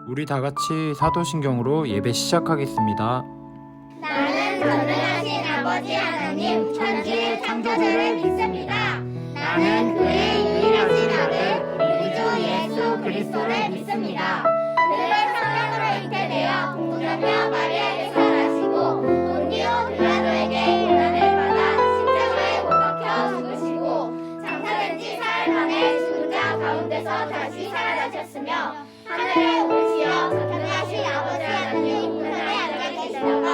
우리 다 같이 사도신경으로 예배 시작하겠습니다. 나는 전능하신 아버지 하나님 천지의 창조주를 믿습니다. 나는 그의 유일하신 아들 우리 주 예수 그리스도를 믿습니다. 그의 성령으로 잉태되어 동정녀 마리아에게서 나시고 본디오 빌라도에게 고난을 받아 십자가에 못 박혀 죽으시고 장사된 지 사흘 만에 죽은 자 가운데서 다시 살아나셨으며 하늘에 오르시어 전능하신 아버지 하나님 우편에 앉아 계시다가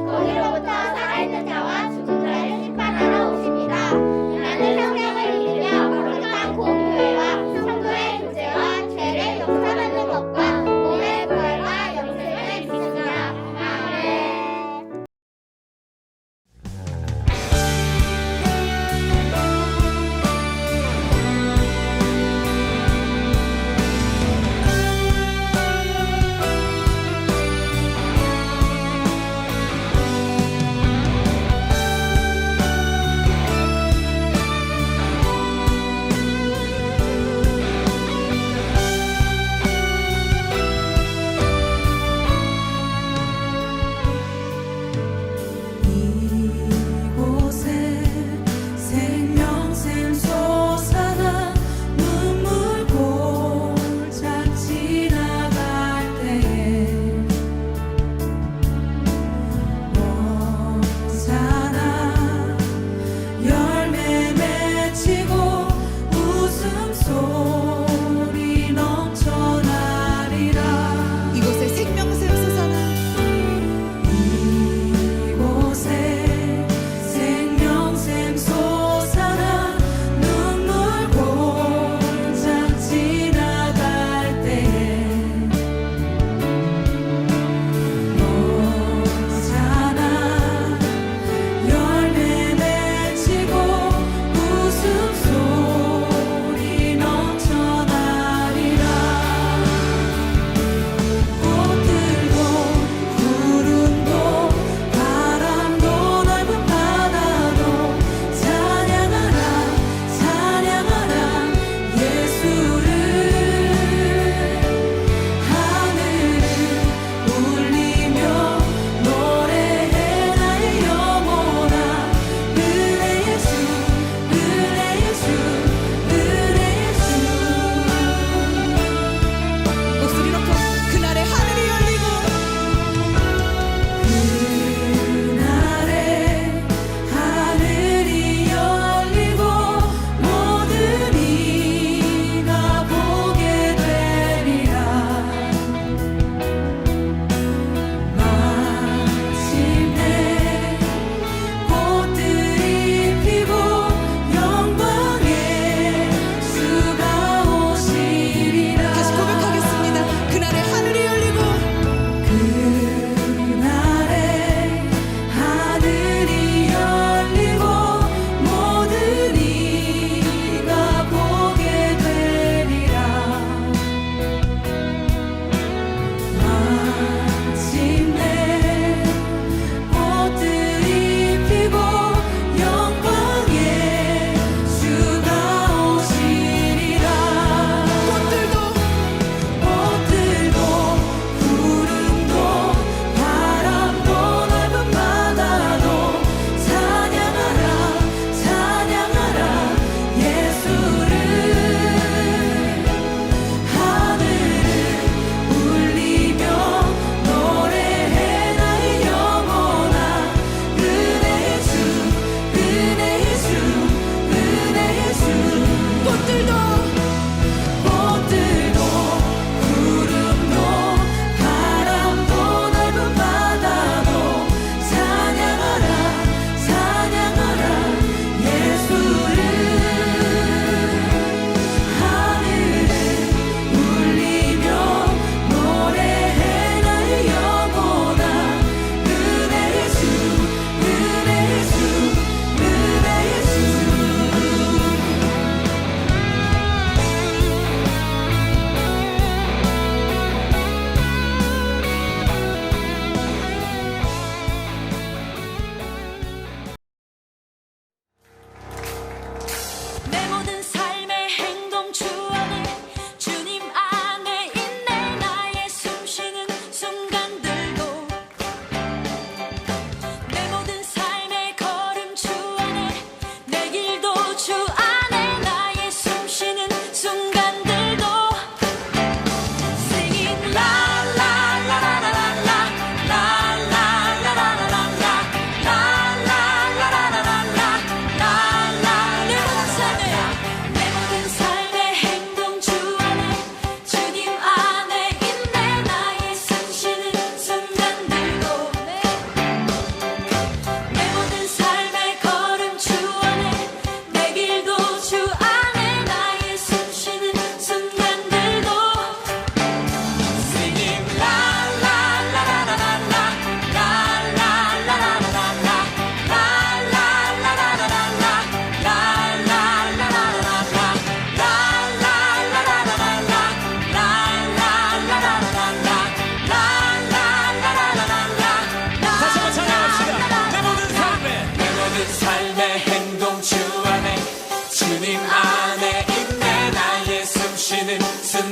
거기로부터 살아있는 자와 죽은 자를 심판하러 오십니다. 나는 성령을 믿으며 거룩한 공교회와 성도의 교제와 죄를 용서받는 것과 몸의 부활과 영생을 믿습니다. 아멘.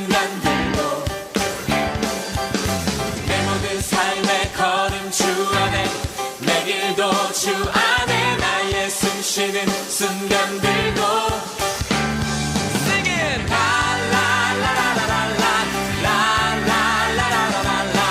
순간들도 내 모든 삶의 걸음 주 안에 내 길도 주 안에 나의 숨쉬는 순간들도 Singing la la la la la la la la la la la la la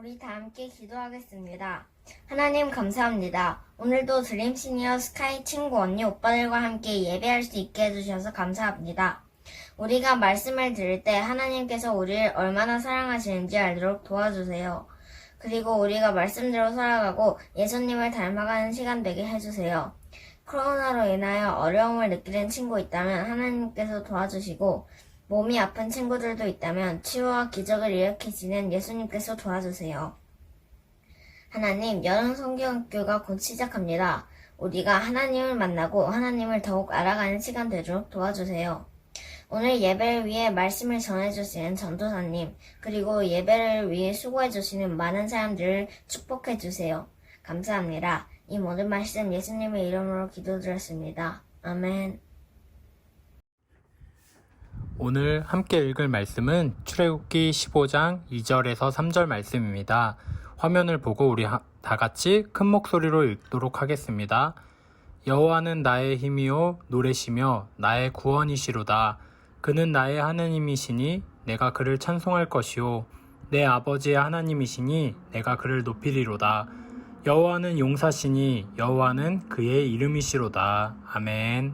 우리 다 함께 기도하겠습니다. 하나님 감사합니다. 오늘도 드림 시니어 스카이 친구 언니 오빠들과 함께 예배할 수 있게 해주셔서 감사합니다. 우리가 말씀을 들을 때 하나님께서 우리를 얼마나 사랑하시는지 알도록 도와주세요. 그리고 우리가 말씀대로 살아가고 예수님을 닮아가는 시간 되게 해주세요. 코로나로 인하여 어려움을 느끼는 친구 있다면 하나님께서 도와주시고 몸이 아픈 친구들도 있다면 치유와 기적을 일으키시는 예수님께서 도와주세요. 하나님, 여름 성경학교가 곧 시작합니다. 우리가 하나님을 만나고 하나님을 더욱 알아가는 시간 되도록 도와주세요. 오늘 예배를 위해 말씀을 전해주시는 전도사님, 그리고 예배를 위해 수고해주시는 많은 사람들을 축복해주세요. 감사합니다. 이 모든 말씀 예수님의 이름으로 기도드렸습니다. 아멘. 오늘 함께 읽을 말씀은 출애굽기 15장 2절에서 3절 말씀입니다. 화면을 보고 우리 다 같이 큰 목소리로 읽도록 하겠습니다. 여호와는 나의 힘이요 노래시며 나의 구원이시로다. 그는 나의 하나님이시니 내가 그를 찬송할 것이요 내 아버지의 하나님이시니 내가 그를 높이리로다. 여호와는 용사시니 여호와는 그의 이름이시로다. 아멘.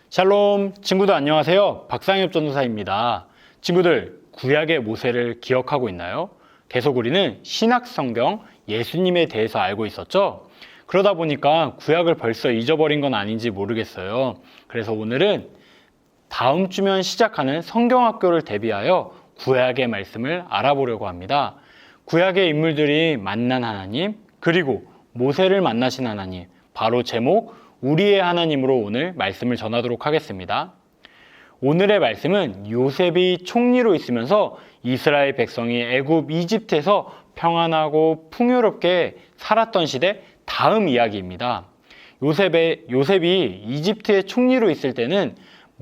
샬롬, 친구들 안녕하세요. 박상엽 전도사입니다. 친구들, 구약의 모세를 기억하고 있나요? 계속 우리는 신약성경 예수님에 대해서 알고 있었죠? 그러다 보니까 구약을 벌써 잊어버린 건 아닌지 모르겠어요. 그래서 오늘은 다음 주면 시작하는 성경학교를 대비하여 구약의 말씀을 알아보려고 합니다. 구약의 인물들이 만난 하나님, 그리고 모세를 만나신 하나님, 바로 제목 우리의 하나님으로 오늘 말씀을 전하도록 하겠습니다. 오늘의 말씀은 요셉이 총리로 있으면서 이스라엘 백성이 애굽 이집트에서 평안하고 풍요롭게 살았던 시대 다음 이야기입니다. 요셉이 이집트의 총리로 있을 때는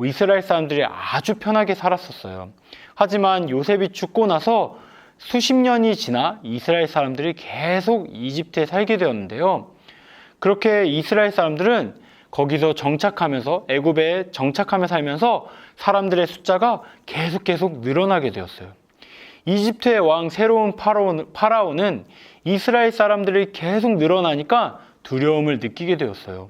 이스라엘 사람들이 아주 편하게 살았었어요. 하지만 요셉이 죽고 나서 수십 년이 지나 이스라엘 사람들이 계속 이집트에 살게 되었는데요. 그렇게 이스라엘 사람들은 거기서 정착하면서 애굽에 정착하며 살면서 사람들의 숫자가 계속 늘어나게 되었어요. 이집트의 왕 새로운 파라오는 이스라엘 사람들이 계속 늘어나니까 두려움을 느끼게 되었어요.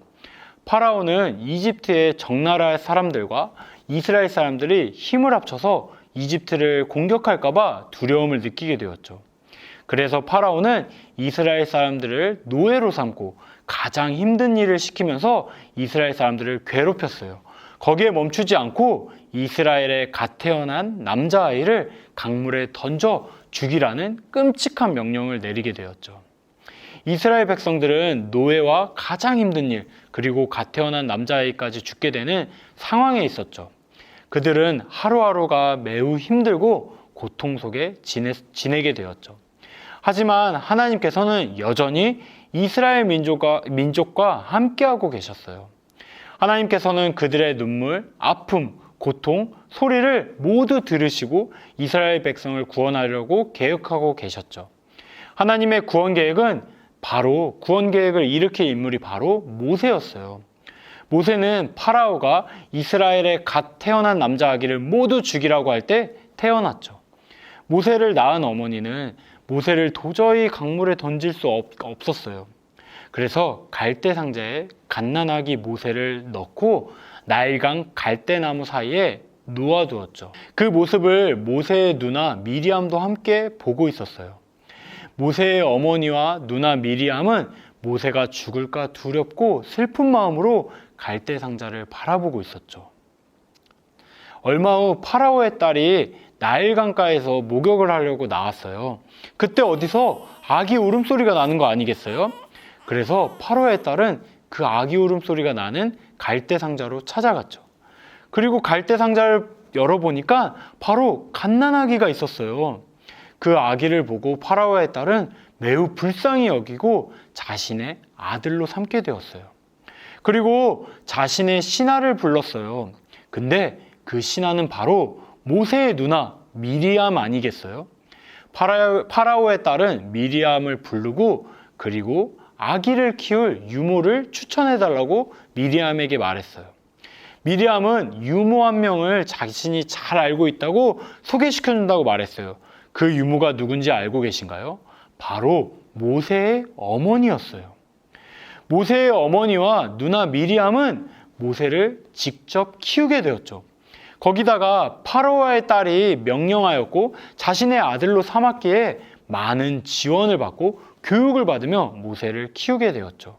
파라오는 이집트의 적나라 사람들과 이스라엘 사람들이 힘을 합쳐서 이집트를 공격할까봐 두려움을 느끼게 되었죠. 그래서 파라오는 이스라엘 사람들을 노예로 삼고 가장 힘든 일을 시키면서 이스라엘 사람들을 괴롭혔어요. 거기에 멈추지 않고 이스라엘의 갓 태어난 남자아이를 강물에 던져 죽이라는 끔찍한 명령을 내리게 되었죠. 이스라엘 백성들은 노예와 가장 힘든 일, 그리고 갓 태어난 남자아이까지 죽게 되는 상황에 있었죠. 그들은 하루하루가 매우 힘들고 고통 속에 지내게 되었죠. 하지만 하나님께서는 여전히 이스라엘 민족과 함께하고 계셨어요. 하나님께서는 그들의 눈물, 아픔, 고통, 소리를 모두 들으시고 이스라엘 백성을 구원하려고 계획하고 계셨죠. 하나님의 구원 계획을 일으킬 인물이 바로 모세였어요. 모세는 파라오가 이스라엘의 갓 태어난 남자 아기를 모두 죽이라고 할 때 태어났죠. 모세를 낳은 어머니는 모세를 도저히 강물에 던질 수 없었어요. 그래서 갈대 상자에 갓난아기 모세를 넣고 나일강 갈대나무 사이에 놓아두었죠. 그 모습을 모세의 누나 미리암도 함께 보고 있었어요. 모세의 어머니와 누나 미리암은 모세가 죽을까 두렵고 슬픈 마음으로 갈대 상자를 바라보고 있었죠. 얼마 후 파라오의 딸이 나일강가에서 목욕을 하려고 나왔어요. 그때 어디서 아기 울음소리가 나는 거 아니겠어요? 그래서 파라오의 딸은 그 아기 울음소리가 나는 갈대 상자로 찾아갔죠. 그리고 갈대 상자를 열어보니까 바로 갓난아기가 있었어요. 그 아기를 보고 파라오의 딸은 매우 불쌍히 여기고 자신의 아들로 삼게 되었어요. 그리고 자신의 신하를 불렀어요. 근데 그 신하는 바로 모세의 누나 미리암 아니겠어요? 파라오의 딸은 미리암을 부르고 그리고 아기를 키울 유모를 추천해달라고 미리암에게 말했어요. 미리암은 유모 한 명을 자신이 잘 알고 있다고 소개시켜준다고 말했어요. 그 유모가 누군지 알고 계신가요? 바로 모세의 어머니였어요. 모세의 어머니와 누나 미리암은 모세를 직접 키우게 되었죠. 거기다가 파라오의 딸이 명령하였고 자신의 아들로 삼았기에 많은 지원을 받고 교육을 받으며 모세를 키우게 되었죠.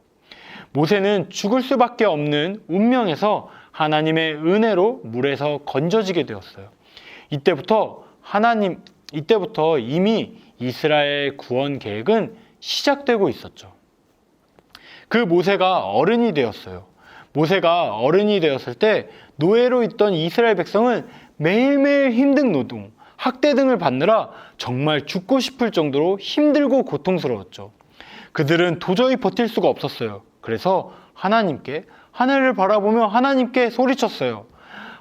모세는 죽을 수밖에 없는 운명에서 하나님의 은혜로 물에서 건져지게 되었어요. 이때부터 이미 이스라엘 구원 계획은 시작되고 있었죠. 그 모세가 어른이 되었어요. 모세가 어른이 되었을 때 노예로 있던 이스라엘 백성은 매일매일 힘든 노동, 학대 등을 받느라 정말 죽고 싶을 정도로 힘들고 고통스러웠죠. 그들은 도저히 버틸 수가 없었어요. 그래서 하늘을 바라보며 하나님께 소리쳤어요.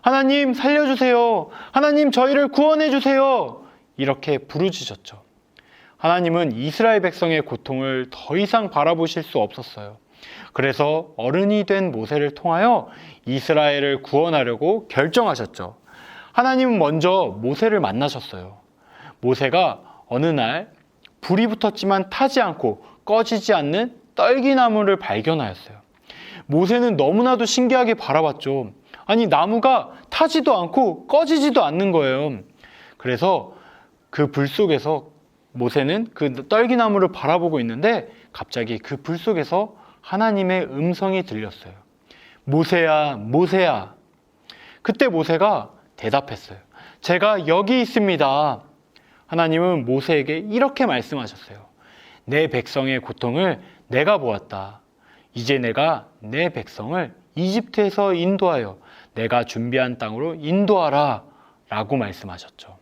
하나님 살려주세요. 하나님 저희를 구원해 주세요. 이렇게 부르짖었죠. 하나님은 이스라엘 백성의 고통을 더 이상 바라보실 수 없었어요. 그래서 어른이 된 모세를 통하여 이스라엘을 구원하려고 결정하셨죠. 하나님은 먼저 모세를 만나셨어요. 모세가 어느 날 불이 붙었지만 타지 않고 꺼지지 않는 떨기나무를 발견하였어요. 모세는 너무나도 신기하게 바라봤죠. 아니, 나무가 타지도 않고 꺼지지도 않는 거예요. 그래서 그 불 속에서 모세는 그 떨기나무를 바라보고 있는데 갑자기 그 불 속에서 하나님의 음성이 들렸어요. 모세야, 모세야. 그때 모세가 대답했어요. 제가 여기 있습니다. 하나님은 모세에게 이렇게 말씀하셨어요. 내 백성의 고통을 내가 보았다. 이제 내가 내 백성을 이집트에서 인도하여 내가 준비한 땅으로 인도하라 라고 말씀하셨죠.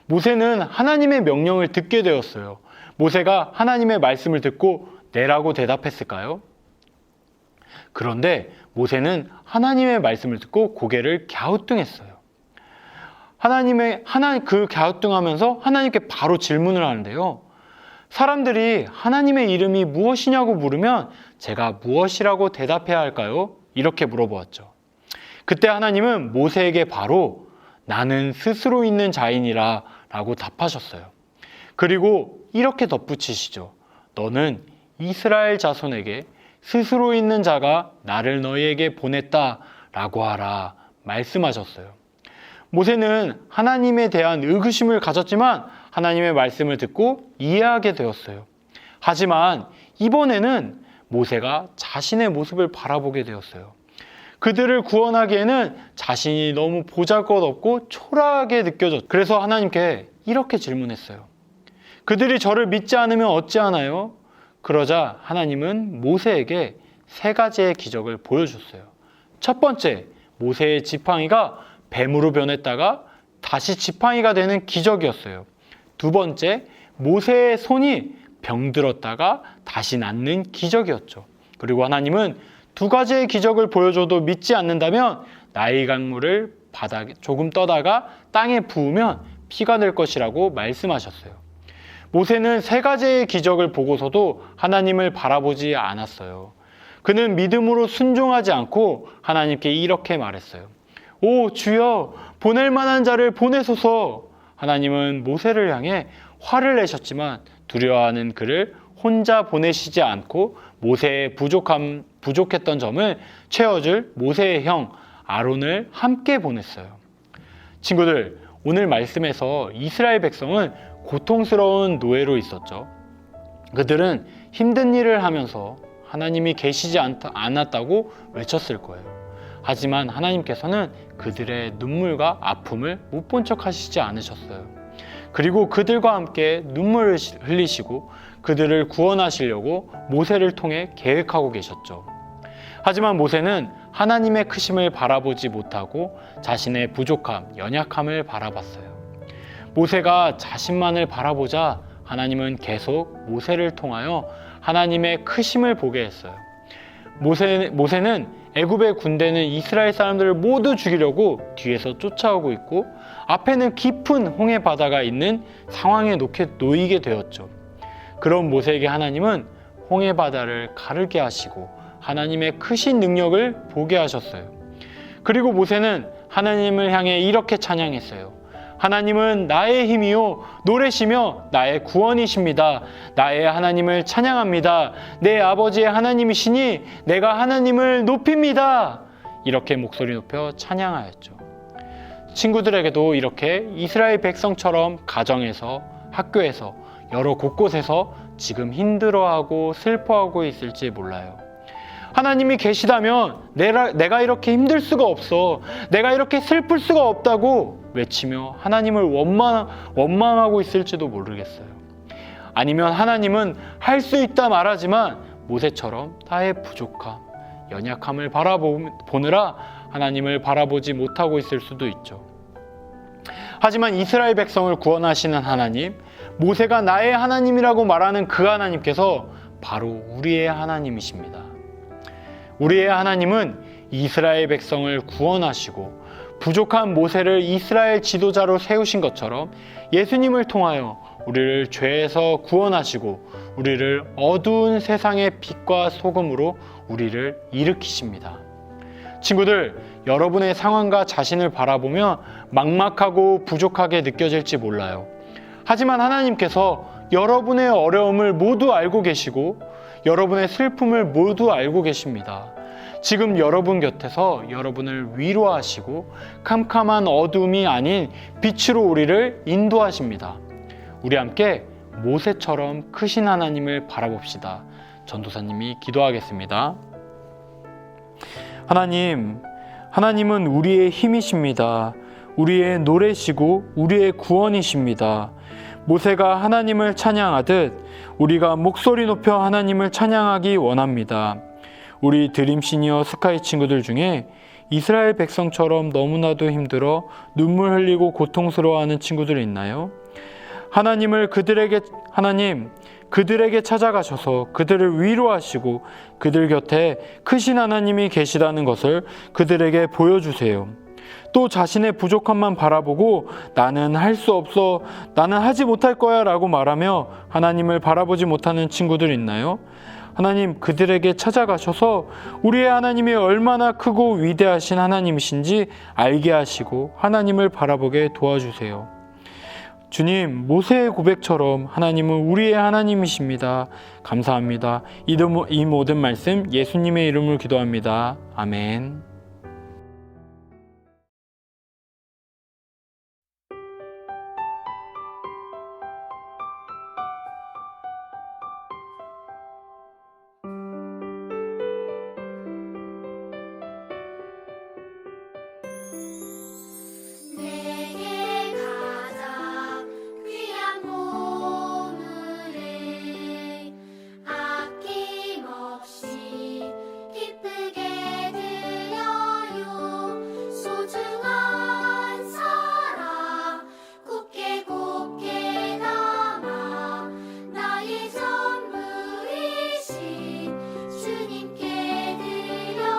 모세는 하나님의 명령을 듣게 되었어요. 모세가 하나님의 말씀을 듣고 내라고 대답했을까요? 그런데 모세는 하나님의 말씀을 듣고 고개를 갸우뚱했어요. 그 갸우뚱하면서 하나님께 바로 질문을 하는데요. 사람들이 하나님의 이름이 무엇이냐고 물으면 제가 무엇이라고 대답해야 할까요? 이렇게 물어보았죠. 그때 하나님은 모세에게 바로 나는 스스로 있는 자이니라 라고 답하셨어요. 그리고 이렇게 덧붙이시죠. 너는 이스라엘 자손에게 스스로 있는 자가 나를 너희에게 보냈다 라고 하라 말씀하셨어요. 모세는 하나님에 대한 의구심을 가졌지만 하나님의 말씀을 듣고 이해하게 되었어요. 하지만 이번에는 모세가 자신의 모습을 바라보게 되었어요. 그들을 구원하기에는 자신이 너무 보잘것없고 초라하게 느껴졌죠. 그래서 하나님께 이렇게 질문했어요. 그들이 저를 믿지 않으면 어찌하나요? 그러자 하나님은 모세에게 3가지의 기적을 보여줬어요. 첫 번째, 모세의 지팡이가 뱀으로 변했다가 다시 지팡이가 되는 기적이었어요. 두 번째, 모세의 손이 병들었다가 다시 낫는 기적이었죠. 그리고 하나님은 2가지의 기적을 보여줘도 믿지 않는다면 나일 강물을 바닥에 조금 떠다가 땅에 부으면 피가 될 것이라고 말씀하셨어요. 모세는 3가지의 기적을 보고서도 하나님을 바라보지 않았어요. 그는 믿음으로 순종하지 않고 하나님께 이렇게 말했어요. 오 주여, 보낼 만한 자를 보내소서. 하나님은 모세를 향해 화를 내셨지만 두려워하는 그를 혼자 보내시지 않고 모세의 부족했던 점을 채워줄 모세의 형 아론을 함께 보냈어요. 친구들, 오늘 말씀에서 이스라엘 백성은 고통스러운 노예로 있었죠. 그들은 힘든 일을 하면서 하나님이 계시지 않았다고 외쳤을 거예요. 하지만 하나님께서는 그들의 눈물과 아픔을 못 본 척 하시지 않으셨어요. 그리고 그들과 함께 눈물을 흘리시고 그들을 구원하시려고 모세를 통해 계획하고 계셨죠. 하지만 모세는 하나님의 크심을 바라보지 못하고 자신의 부족함, 연약함을 바라봤어요. 모세가 자신만을 바라보자 하나님은 계속 모세를 통하여 하나님의 크심을 보게 했어요. 모세는 애굽의 군대는 이스라엘 사람들을 모두 죽이려고 뒤에서 쫓아오고 있고 앞에는 깊은 홍해 바다가 있는 상황에 놓이게 되었죠. 그런 모세에게 하나님은 홍해 바다를 가르게 하시고 하나님의 크신 능력을 보게 하셨어요. 그리고 모세는 하나님을 향해 이렇게 찬양했어요. 하나님은 나의 힘이요 노래시며 나의 구원이십니다. 나의 하나님을 찬양합니다. 내 아버지의 하나님이시니 내가 하나님을 높입니다. 이렇게 목소리 높여 찬양하였죠. 친구들에게도 이렇게 이스라엘 백성처럼 가정에서, 학교에서, 여러 곳곳에서 지금 힘들어하고 슬퍼하고 있을지 몰라요. 하나님이 계시다면 내가 이렇게 힘들 수가 없어. 내가 이렇게 슬플 수가 없다고 외치며 하나님을 원망하고 있을지도 모르겠어요. 아니면 하나님은 할 수 있다 말하지만 모세처럼 나의 부족함, 연약함을 바라보느라 하나님을 바라보지 못하고 있을 수도 있죠. 하지만 이스라엘 백성을 구원하시는 하나님, 모세가 나의 하나님이라고 말하는 그 하나님께서 바로 우리의 하나님이십니다. 우리의 하나님은 이스라엘 백성을 구원하시고 부족한 모세를 이스라엘 지도자로 세우신 것처럼 예수님을 통하여 우리를 죄에서 구원하시고 우리를 어두운 세상의 빛과 소금으로 우리를 일으키십니다. 친구들, 여러분의 상황과 자신을 바라보면 막막하고 부족하게 느껴질지 몰라요. 하지만 하나님께서 여러분의 어려움을 모두 알고 계시고 여러분의 슬픔을 모두 알고 계십니다. 지금 여러분 곁에서 여러분을 위로하시고 캄캄한 어둠이 아닌 빛으로 우리를 인도하십니다. 우리 함께 모세처럼 크신 하나님을 바라봅시다. 전도사님이 기도하겠습니다. 하나님은 우리의 힘이십니다. 우리의 노래시고 우리의 구원이십니다. 모세가 하나님을 찬양하듯 우리가 목소리 높여 하나님을 찬양하기 원합니다. 우리 드림 시니어 스카이 친구들 중에 이스라엘 백성처럼 너무나도 힘들어 눈물 흘리고 고통스러워하는 친구들 있나요? 하나님 그들에게 찾아가셔서 그들을 위로하시고 그들 곁에 크신 하나님이 계시다는 것을 그들에게 보여주세요. 또 자신의 부족함만 바라보고 나는 할 수 없어, 나는 하지 못할 거야 라고 말하며 하나님을 바라보지 못하는 친구들 있나요? 하나님, 그들에게 찾아가셔서 우리의 하나님이 얼마나 크고 위대하신 하나님이신지 알게 하시고 하나님을 바라보게 도와주세요. 주님, 모세의 고백처럼 하나님은 우리의 하나님이십니다. 감사합니다. 이 모든 말씀 예수님의 이름으로 기도합니다. 아멘. 내게 가장 귀한 보물을 아낌없이 기쁘게 드려요. 소중한 사랑 곱게 담아 나의 전부이신 주님께 드려요.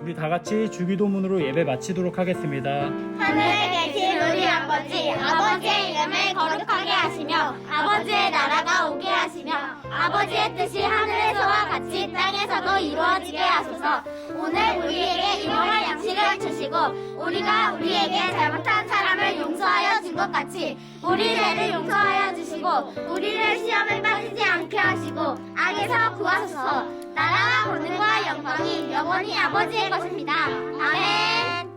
우리 다 같이 주기도문으로 예배 마치도록 하겠습니다. 하늘에 계신 우리 아버지의 이름을 거룩하게 하시며 아버지의 나라가 오게 하시며 아버지의 뜻이 하늘에서와 같이 땅에서도 이루어지게 하소서. 오늘 우리에게 일용할 양식을 주시고 우리가 우리에게 잘못한 사람을 용서하여 준 것 같이 우리 죄를 용서하여 주시고 우리를 시험에 빠지지 않게 하시고 악에서 구하소서. 나라와 권능과 영광이 영원히 아버지의 것입니다. 아멘.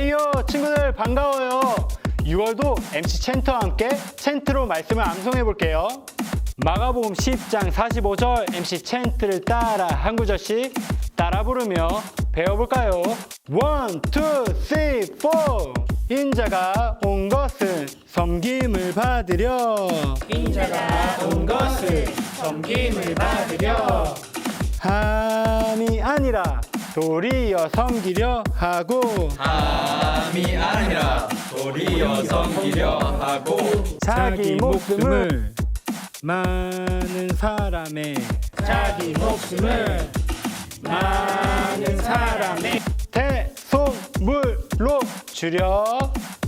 헤이요 친구들 반가워요. 6월도 MC 챈트와 함께 챈트로 말씀을 암송해 볼게요. 마가복음 10장 45절 MC 챈트를 따라 한 구절씩 따라 부르며 배워볼까요? 1, 2, 3, 4 인자가 온 것은 섬김을 받으려 인자가 온 것을 섬김을 받으려 함이 아니라 도리어 섬기려 하고 함이 아니라 도리어 섬기려 하고 자기 목숨을 많은 사람의 자기 목숨을 많은 사람의 대속물로 주려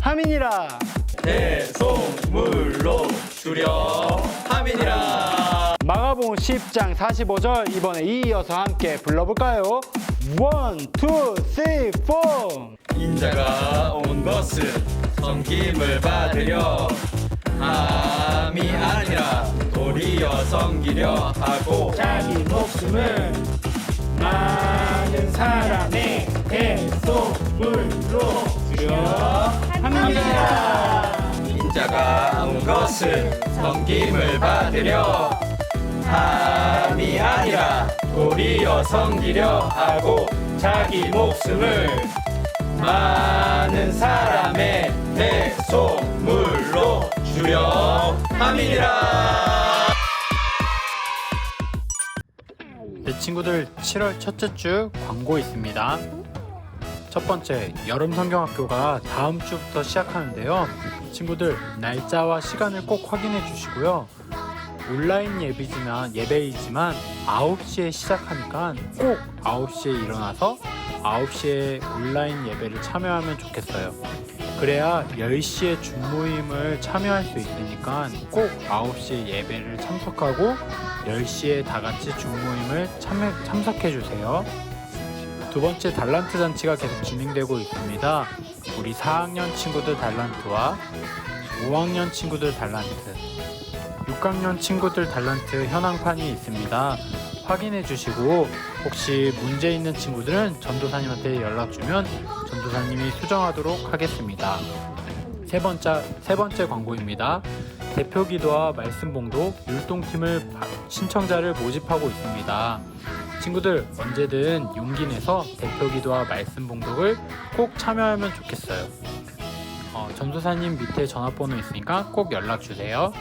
함이니라. 대속물로 주려 함이니라. 마가복음 10장 45절 이번에 이어서 함께 불러볼까요? 1, 2, 3, 4 인자가 온 것은 섬김을 받으려 함이 아니라 도리어 섬기려 하고 자기 목숨을 많은 사람의 대속물로 주려 합니다. 인자가 온 것은 섬김을 받으려 함이 아니라 도리어 섬기려 하고 자기 목숨을 많은 사람의 대속물로 주려 함이니라. 네, 친구들 7월 첫째 주 광고 있습니다. 첫 번째, 여름 성경학교가 다음 주부터 시작하는데요. 친구들 날짜와 시간을 꼭 확인해 주시고요. 온라인 예배이지만 9시에 시작하니까 꼭 9시에 일어나서 9시에 온라인 예배를 참여하면 좋겠어요. 그래야 10시에 줌모임을 참여할 수 있으니까 꼭 9시에 예배를 참석하고 10시에 다 같이 줌모임을 참석해 주세요. 두 번째, 달란트 잔치가 계속 진행되고 있습니다. 우리 4학년 친구들 달란트와 5학년 친구들 달란트, 6학년 친구들 달란트 현황판이 있습니다. 확인해 주시고 혹시 문제 있는 친구들은 전도사님한테 연락 주면 전도사님이 수정하도록 하겠습니다. 세 번째 광고입니다. 대표 기도와 말씀 봉독 율동팀을 신청자를 모집하고 있습니다. 친구들 언제든 용기 내서 대표 기도와 말씀 봉독을 꼭 참여하면 좋겠어요. 전도사님 밑에 전화번호 있으니까 꼭 연락 주세요.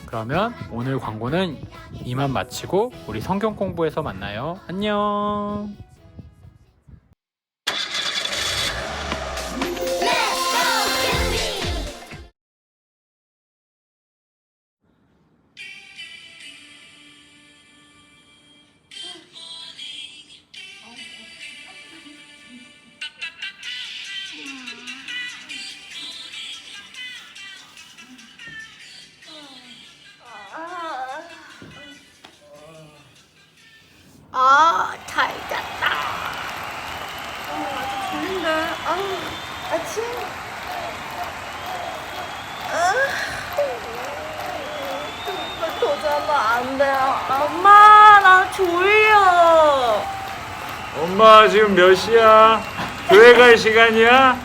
그러면 오늘 광고는 이만 마치고 우리 성경 공부에서 만나요. 안녕. 잘 잤다. 아주 졸린데. 아침. 더 자면 안 돼요. 엄마, 나 졸려. 엄마 지금 몇 시야? 교회 갈 시간이야?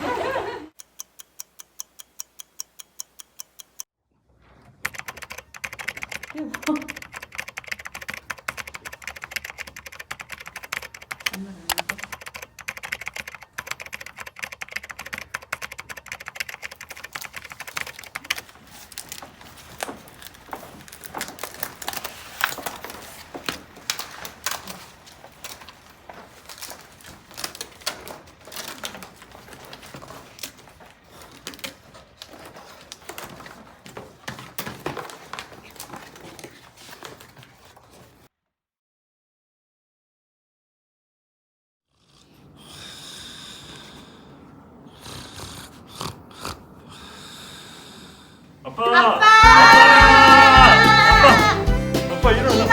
아빠 일어나.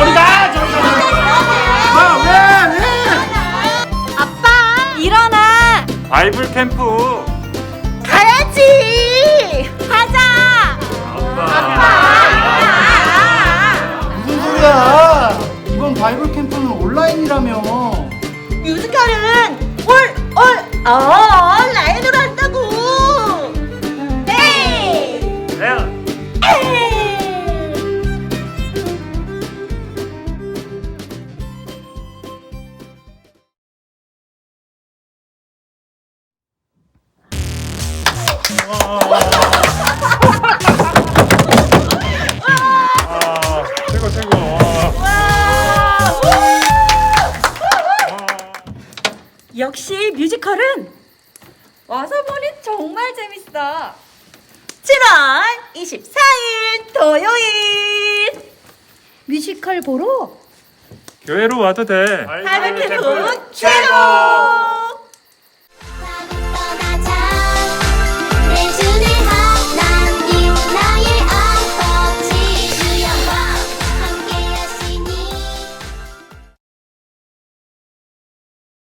어디 가? 저기 가. 왜? 아빠, 일어나. 바이블 캠프. 가야지. 가자. 무슨 소리야? 이번 바이블 캠프는 온라인이라며. 뮤지컬은 라인으로 한다고. 네. 최고. 역시 뮤지컬은 와서 보니 정말 재밌어. 7월 24일 토요일 뮤지컬 보러 교회로 와도 돼. 바이블 캠프 최고.